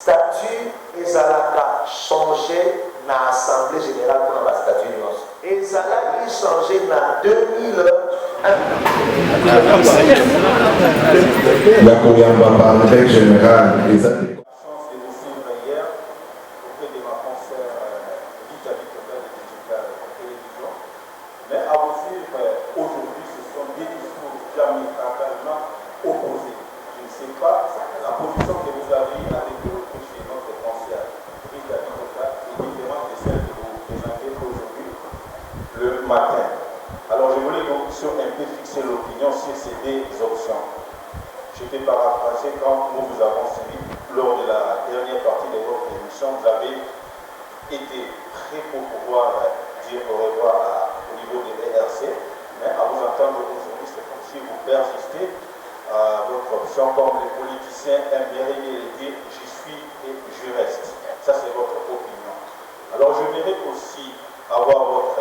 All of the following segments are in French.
statut ezalaka changé dans l'Assemblée générale pour la statut nyonso. Ezalaki changé dans 2001. La Koyamba parlementaire général. Mais à vous suivre aujourd'hui, ce sont des discours diamétralement opposés. Je ne sais pas la position que vous avez avec chez notre conseiller est différente de celle que vous présentez aujourd'hui le matin. Alors je voulais donc un peu fixer l'opinion sur ces deux options. Je vais paraphraser quand nous vous avons suivi lors de la dernière partie de votre émission. Vous avez été prêt pour pouvoir dire au revoir au niveau de l'ERC, mais à vous entendre aujourd'hui, c'est comme si vous persistez à votre option, comme les politiciens aiment bien dire j'y suis et je reste. Ça, c'est votre opinion. Alors, je mérite aussi avoir votre.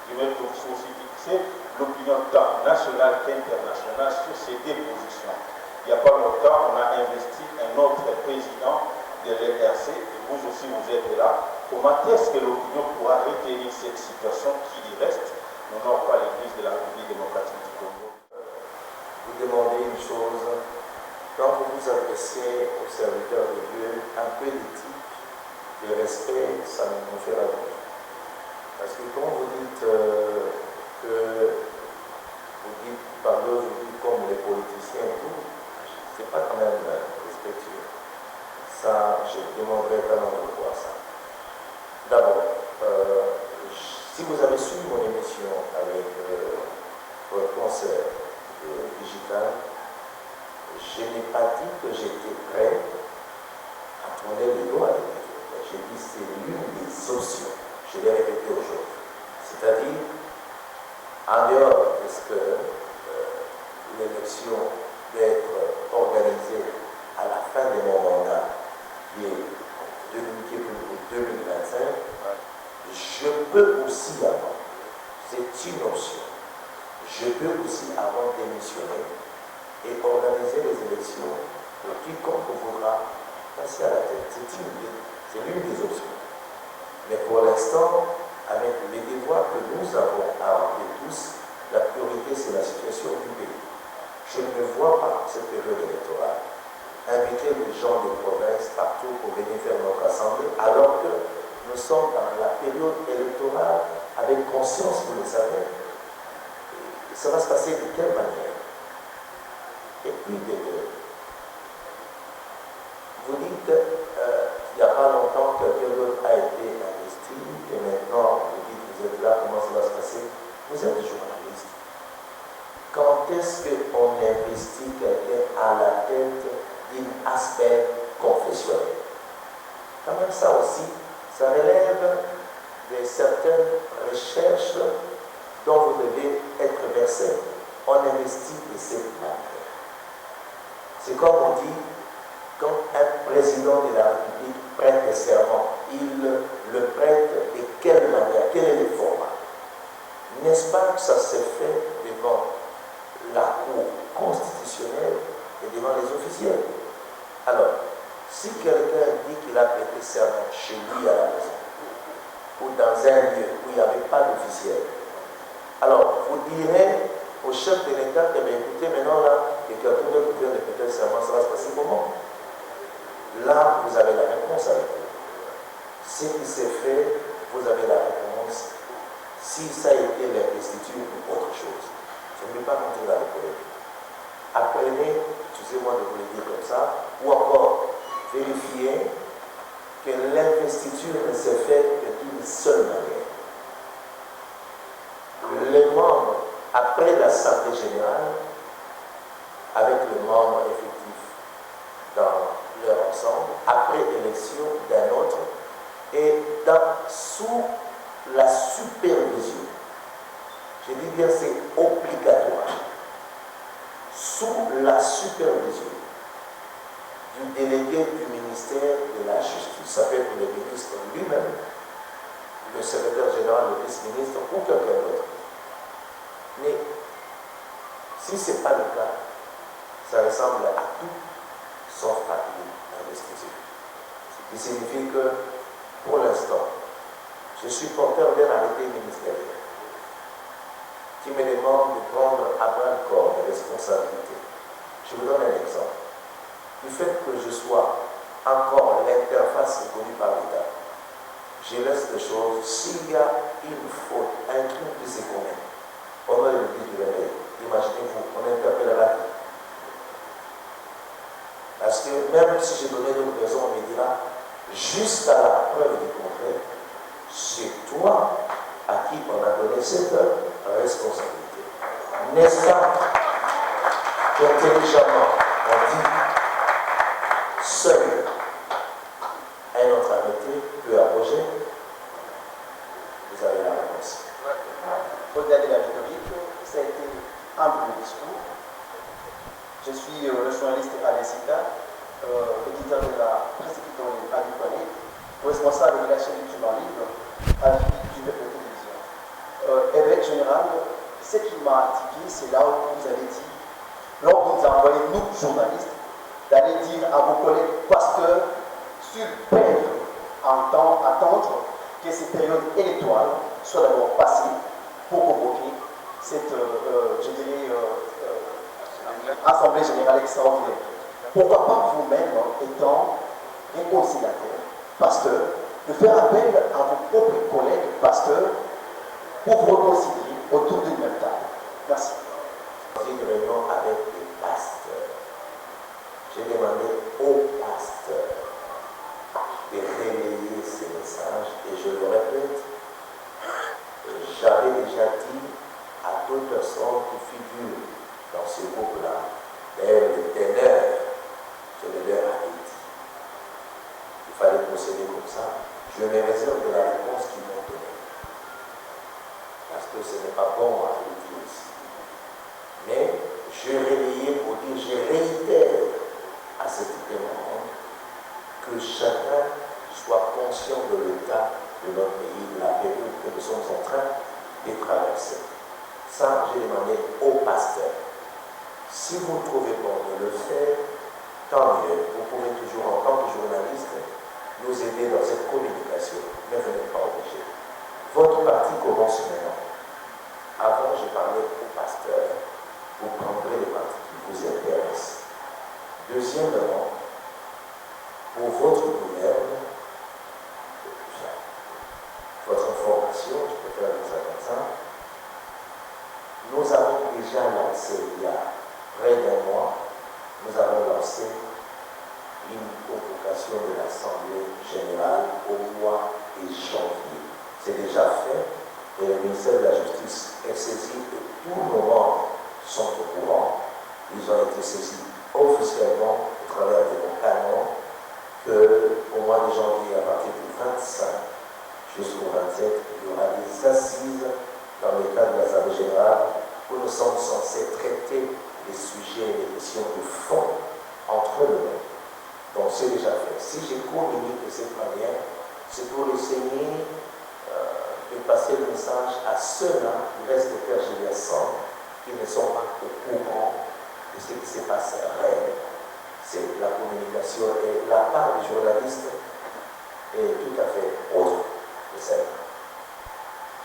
Je mérite aussi fixer l'opinion tant nationale qu'internationale sur ces deux positions. Il n'y a pas longtemps, on a investi un autre président de l'ERC, et vous aussi vous êtes là. Comment est-ce que l'opinion pourra retenir cette situation qui reste, n'honore pas l'Église de la République démocratique du Congo? Vous demandez une chose, quand vous vous adressez aux serviteurs de Dieu, un peu d'éthique, de respect, ça nous fait la vie. Parce que quand vous dites parlez aujourd'hui comme les politiciens et tout, c'est pas quand même respectueux. Ça, je demanderai vraiment de voir ça. D'abord, si vous avez suivi mon émission avec votre concert digital, je n'ai pas dit que j'étais prêt à tourner le dos avec les autres. J'ai dit que c'est l'une des options. Je l'ai répété aujourd'hui. C'est-à-dire, en dehors de ce que l'élection doit être organisée à la fin de mon mandat, qui est pour 2025, je peux aussi avoir, c'est une option, je peux aussi avoir démissionné et organiser les élections pour quiconque voudra passer à la tête. C'est l'une des options. Mais pour l'instant, avec les devoirs que nous avons à remplir tous, la priorité c'est la situation du pays. Je ne vois pas cette période électorale inviter les gens de province partout pour venir faire notre assemblée, alors que nous sommes dans la période électorale avec conscience, vous le savez. Et ça va se passer de quelle manière? Et puis, vous dites qu'il n'y a pas longtemps quelqu'un d'autre a été investi, et maintenant vous dites que vous êtes là, comment ça va se passer? Vous êtes journaliste. Quand est-ce qu'on investit quelqu'un à la tête d'un aspect confessionnel? Quand même ça aussi, ça relève de certaines recherches dont vous devez être versé. On investit de cette manière. C'est comme on dit, quand un président de la République prête serment, il le prête de quelle manière? Quel est le format? N'est-ce pas que ça se fait devant la Cour constitutionnelle et devant les officiels? Alors, si quelqu'un dit qu'il a prêté serment chez lui à la maison, ou dans un lieu où il n'y avait pas d'officiel, alors vous direz au chef de l'État que, écoutez, maintenant là, que quelqu'un d'autre vient de prêter serment, ça va se passer comment? Là, vous avez la réponse avec vous. Ce qui s'est fait, vous avez la réponse. Si ça a été l'investiture ou autre chose, je ne vais pas monter dans les polémiques. Apprenez, excusez-moi de vous le dire comme ça, ou encore vérifiez que l'investiture ne s'est faite que d'une seule manière. Les membres, après l'Assemblée générale, avec les membres effectifs dans leur ensemble, après élection d'un autre, et sous la supervision, je dis bien c'est obligatoire, sous la supervision du délégué du ministère de la Justice, ça peut être le ministre lui-même, le secrétaire général, le vice-ministre ou quelqu'un d'autre. Mais si ce n'est pas le cas, ça ressemble à tout sauf parti investiture. Ce qui signifie que, pour l'instant, je suis porteur d'un arrêté ministériel qui me demande de prendre à bras le corps mes responsabilités. Je vous donne un exemple. Du fait que je sois encore l'interface reconnue par l'État, je laisse les choses. S'il y a une faute, un crime qui se commet, on va le dire du réveil. Imaginez-vous, on interpellera qui? Parce que même si j'ai donné d'autres raisons, on me dira, jusqu'à la preuve du contraire, c'est toi à qui on a donné cette responsabilité. N'est-ce pas qu'intelligemment, on dit, seul un autre arrêté peut abroger? Vous avez la réponse. Au-delà de la rhétorique, ça a été un peu le discours. Je suis le journaliste Alain Sita, éditeur de la presse écriture à Duponnet, responsable de la chaîne YouTube en libre à vie du peuple de télévision. Évêque général, ce qui m'a tiqué, c'est là où vous avez dit, lorsque vous envoyez nous, journalistes, d'aller dire à vos collègues pasteurs, sur peine attendre que ces périodes électorales soient d'abord passées pour convoquer cette, Assemblée générale extraordinaire. Pourquoi pas vous-même, étant un conciliateur, pasteur, de faire appel à vos propres collègues pasteurs pour vous réconcilier autour d'une même table? Merci. Une réunion avec les pasteurs. J'ai demandé aux pasteurs de relayer ces messages et je le répète, j'avais déjà dit à d'autres personnes qui figurent dans ce groupe-là, d'ailleurs le ténor, je le leur avais dit. Il fallait procéder comme ça. Je me réserve de la réponse qu'ils m'ont donnée. Parce que ce n'est pas bon à le dire ici. Mais je relayais pour dire, je réitère à cet témoin que chacun soit conscient de l'état de notre pays, de la période que nous sommes en train de traverser. Ça, j'ai demandé au pasteur. Si vous trouvez bon de le faire, tant mieux. Vous pouvez toujours, en tant que journaliste, nous aider dans cette communication. Mais vous n'êtes pas obligé. Votre partie commence maintenant. Avant, j'ai parlé au pasteur. Vous prendrez les parties qui vous intéressent. Deuxièmement, pour votre gouverne, votre information, je peux faire comme ça, nous avons déjà lancé il y a près d'un mois, nous avons lancé une convocation de l'Assemblée générale au mois de janvier. C'est déjà fait et le ministère de la Justice est saisi et tous nos membres sont au courant. Ils ont été saisis officiellement au travers de nos canons qu'au mois de janvier, à partir du 25 jusqu'au 27, il y aura des assises dans le cadre de l'Assemblée générale où nous sommes censés traiter les sujets et les questions de fond entre nous. Donc c'est déjà fait. Si je communique de cette manière, c'est pour essayer de passer le message à ceux-là qui restent pergés ensemble, qui ne sont pas au courant de ce qui se passe réellement. C'est la communication et la part des journalistes est tout à fait autre que celle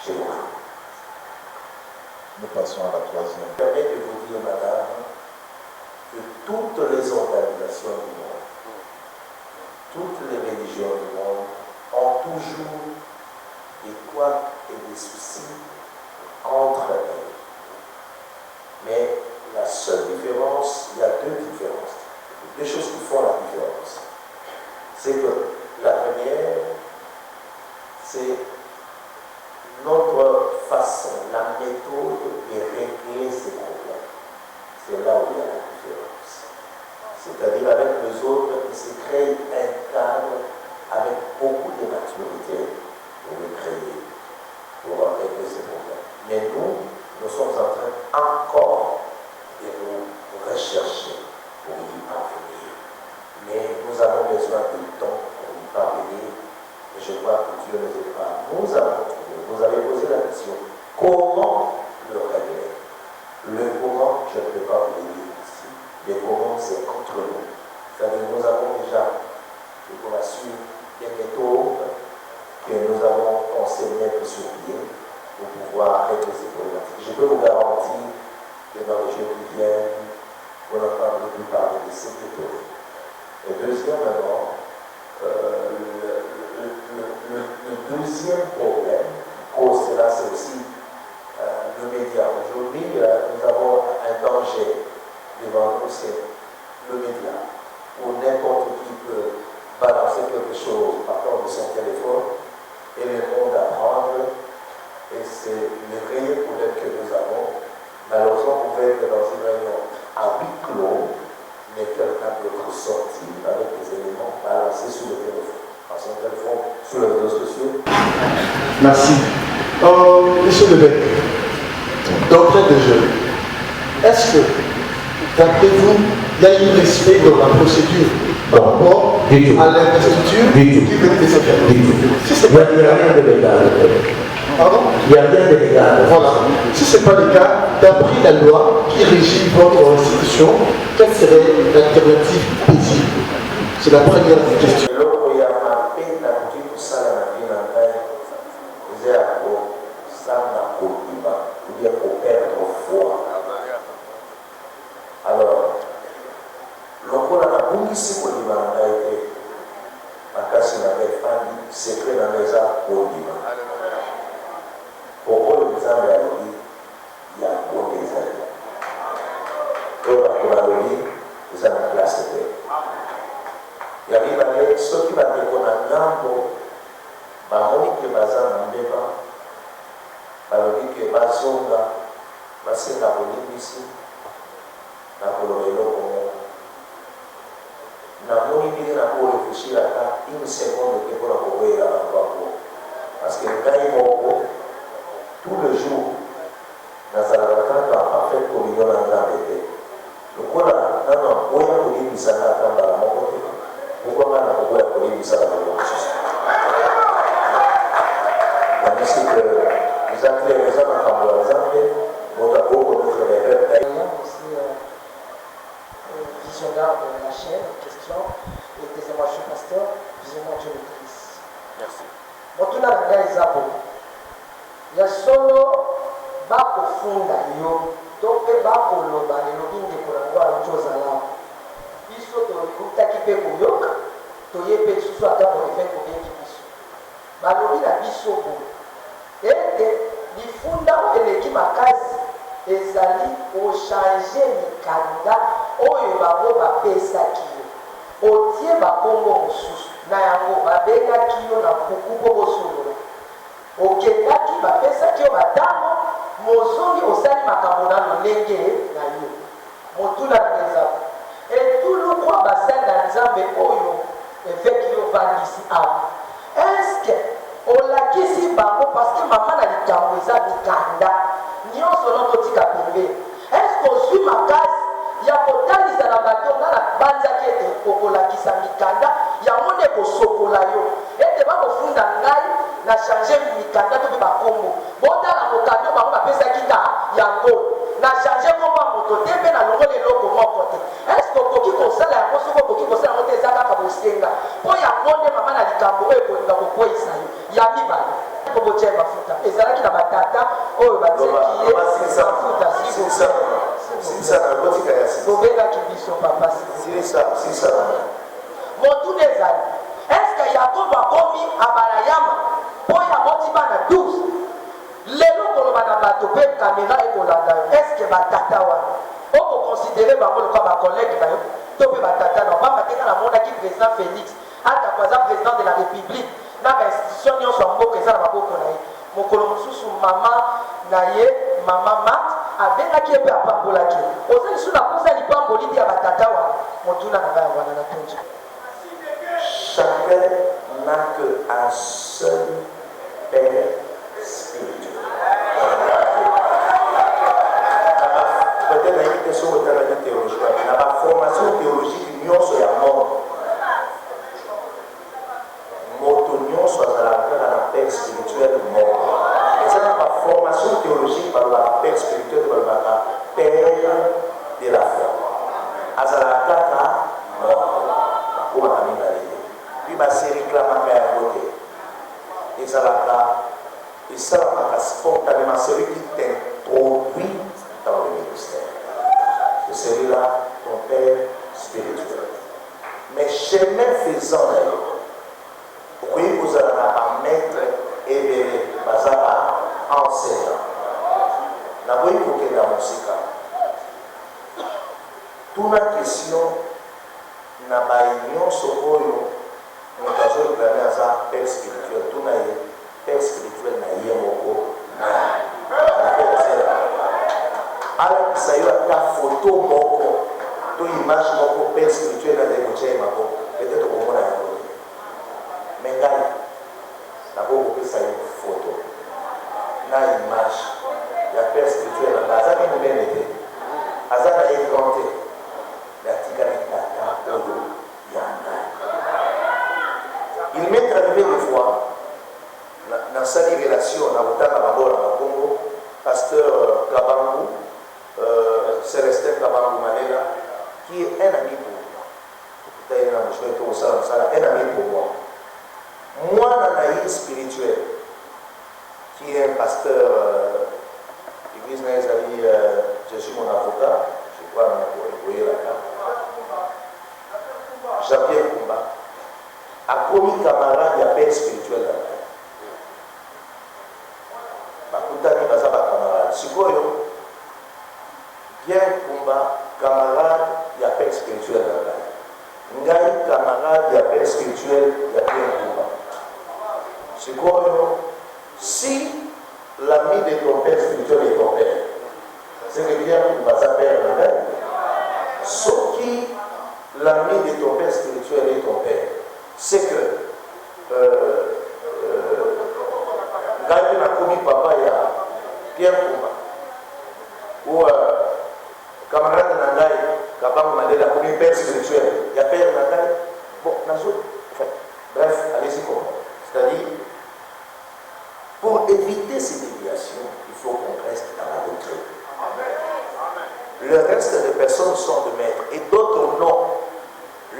chez moi. Nous passons à la troisième. Je permets de vous dire, madame, que toutes les organisations du monde, toutes les religions du monde ont toujours des couacs et des soucis entre elles. Mais la seule différence, il y a deux différences. Deux choses qui font la différence. C'est que la première, c'est notre façon, la méthode de régler ces problèmes. C'est là où il y a la différence. C'est-à-dire avec les autres, il se crée un cadre avec beaucoup de maturité pour le créer, pour régler ces problèmes. Mais nous sommes en train encore de nous rechercher pour y parvenir. Mais nous avons besoin de temps pour y parvenir. Et je crois que Dieu ne nous aide pas. Nous avons trouvé, vous avez posé la question, comment le régler? Le comment, je ne peux pas vous le dire ici. Mais comment, c'est entre nous. C'est-à-dire, deuxièmement, le deuxième problème, cela c'est aussi le média. Aujourd'hui, nous avons un danger devant nous, c'est le média, où n'importe qui peut balancer quelque chose partant de son téléphone et le monde apprendre. Et c'est le réel problème que nous avons. Malheureusement, vous pouvez être dans une réunion à huis clos, mais quelqu'un peut sortir avec des éléments balancés sur le téléphone. Par son téléphone, sur les réseaux sociaux. Merci. Monsieur Lebet, d'entrée de jeu, est-ce que, d'après vous, il y a eu respect de la procédure par rapport à l'investiture qui venait de se faire? Il n'y a rien de légal. Pardon? Il n'y a rien de légal. Voilà. Si ce n'est pas le cas, d'après la loi qui régit votre institution, quelle serait l'alternative possible? C'est la première question. Alors, l'on a beaucoup ici pour l'Iman a été ma casse n'avait pas dit secret dans les arts pour l'Iman. Pourquoi le président de la Lobby, il y a beaucoup des années. Pour la Lobby, vous avez la classe de paix. Il y a ceux qui vont dire qu'on a Nyambo, Monique Bazan Mbeba, Monique Bazonga, Basenga Bolibisi, na kolobelo komo na moni bien na ko réfléchir à une seconde que pour la couper à l'emploi parce que quand il moko tout le jour dans sa rencontre en fait communion en grand été le quoi là non on a pour dire ça là dans la mon côté pourquoi pas na pour dire ça dans le parce que les athlètes les hommes en exemple votre beaucoup de visionnaire de la chaîne en question et des émotions pasteur, visionnaire Dieu le Christ. Merci. Motuna na ngai zapo. Ya solo bako funda yo, tope bako loba lelobi ndeko na ngo ajoza la. Biso to utaki pe koyoka, to yepe susu ata ko efe ko bengi biso. Balobi na biso bo. Ete lifunda eleki makazi ezali ochange mikanda oyo bango bapesaki yo otie bakombo mosusu na yango babengaki yo na puku mpo bosolola okendaki bapesaki yo batango mozongi osali makambo nano ndenge na yo motuna na eza etulukwa basali na nzambe oyo eveki yo vandisi awa eske olakisi bango parceke mama na likambo eza mikanda nyonso nokotika pembeni eske ozwi makasi ya kotalisa na bato nga na banzaki ete okolakisa mikanda yango nde kosokola yo ete bakofunda ngai na change mikanda to mpe bakombo botala mokando bango bapesaki ta yango na change kombo ya moto te mpe na longo leloko moko te eske okoki kosala yango soki okoki kosala yango te eza kaka bosenga mpo yango nde mama na likambo oyo ekolinga kokweyisa yo ya mibale kobotia mafuta ezalaki na batata oyo batieki ye mafuta bobengaki biso papa motuna ezali eske yakobo akomi abalayama mpo ya boti bana 12 lelo koloba na bato mpe kamera ekolanda yo eske batata wana okokonsidere bango lokwa bakolege na yo to mpe batata na bamba te nga namonaki président félix atako aza président de la république na bainstitution nyonso ya mboka eza na maboko na ye mokolo mosusu mama na ye mama mat abengaki ye mpe apambolaki oza lisu na kusa lipamboli te ya batata wana motuna na baya wana na tonzo chacun n'a qu'un seul père spirituel. Peut-être une question de la théologie, la formation théologique nyonso ya monde. Moto nyonso azalaka na père spirituel mort. Et ça la formation théologique par la père spirituel par la père de la foi. Azalaka mort. Pour la puis ma série réclame à côté. Et ça va spontanément celui qui t'introduit dans le ministère. C'est celui-là, ton père spirituel. Mais chemin faisant oui vous allez en mettre et bazaba enseignant na boyi kokenda mosika tuna question na banyonso oyo moto azoreklame aza père spirituel tuna ye père spirituel na ye moko alakisa yo ata foto moko to image moko père spirituel azali kotia ye maboko peut-être komona yango me ngai nakoki kopesa ye foto na image ya père spirituel nanga aza mi monene te aza na ye grand te me atikali tata oyo ya ngai. Il m'est arrivé des fois dans sa relation na kotanga bango na bakongo pasteur Kabangu Célestin Kabangu Malela qui est un ami pour moi, un ami pour moi. Moi, Nanaï spirituel, qui est un pasteur, l'église Naïzali, je suis mon avocat, je crois que vous voyez là. Jean-Pierre Kumba a commis camarade, il y a père spirituel là. Bakutani Bazaba camarade. Sikoyo, bien Kumba, camarade, il y a père spirituel là. Ngai camarade, il y a père spirituel, il y a bien Kumba. Sikoyo, si l'ami de ton père spirituel est ton père, c'est que bien Kumba sa père là. Sauf qui l'ami de ton père spirituel est ton père, c'est que Ngai n'a commis papa il y a Pierre Kumba ou camarade Nangai, Kabangu Mandela, commis père spirituel, il y a père Nangai. Bon, bref, allez-y comment. C'est-à-dire, pour éviter ces déviations, il faut qu'on reste dans la doctrine. Le reste des personnes sont de maîtres et d'autres non.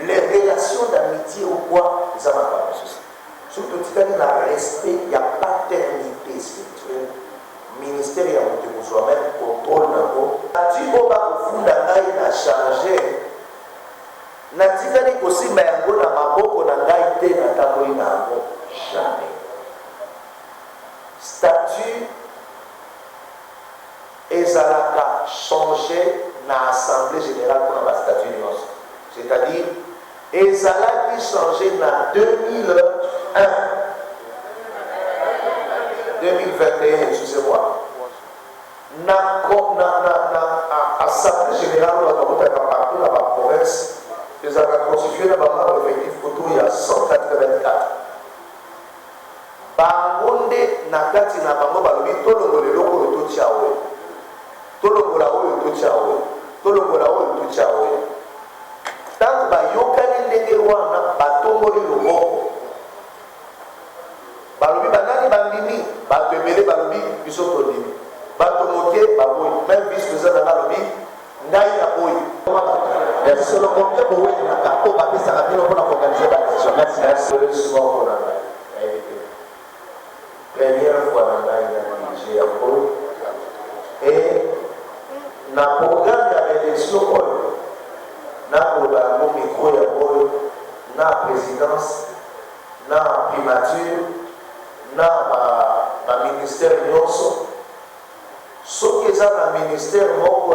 Les relations d'amitié ou quoi, ça m'a pas souci. Surtout, tu as un respect, il n'y a paternité spirituelle. Ministère, il y a un soi-même, contrôle d'abord. Tu as changé. Natikali aussi, mais un bon amaboko n'a pas été jamais. Statut ezalaka changé dans l'Assemblée générale pour la statut de l'os. C'est-à-dire, ezalaki changé dans 2001. 2021, excusez-moi. Assemblée générale de la province, ils ont constitué le membre effectif photo il y a 184. Bangonde nakati na bango balobi tolongola eloko oyo totia oyo tolongola oyo totia oyo tolongola oyo totia oyo ntango bayokani ndenge wana batongoli loboko balobi banani bandimi bato ebele balobi biso tondimi bato moke baboyi même vice président nanga alobi ngai na boyi solo combien bowenaka po bapesaka bino mpona koorganize badécision. Merci souvent mpona ngai première fois dans la dirigé à Pau et dans le programme de l'élection dans le micro dans la présidence dans la primature dans le ministère ce qui est dans le ministère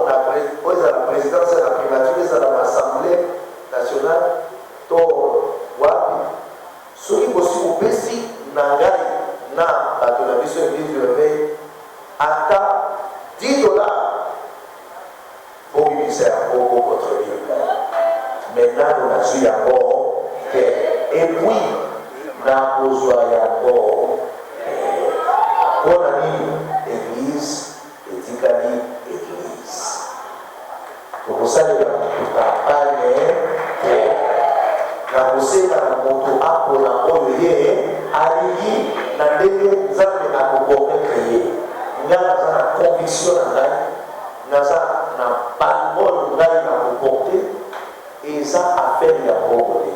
la présidence de la primature dans l'Assemblée nationale ce qui est aussi na bato na biso église de réveil ata $10 pour ministère pour contribuer. Maintenant on a su yango et puis na kozwa yango pour la église etikali église pour ça les campagne na kosenga na moto apona oyo ye alingi na ndenge nzambe akokonvaincre ye nga naza na conviction na ngai naza na parole ngai na koporte eza affaire ya bongo te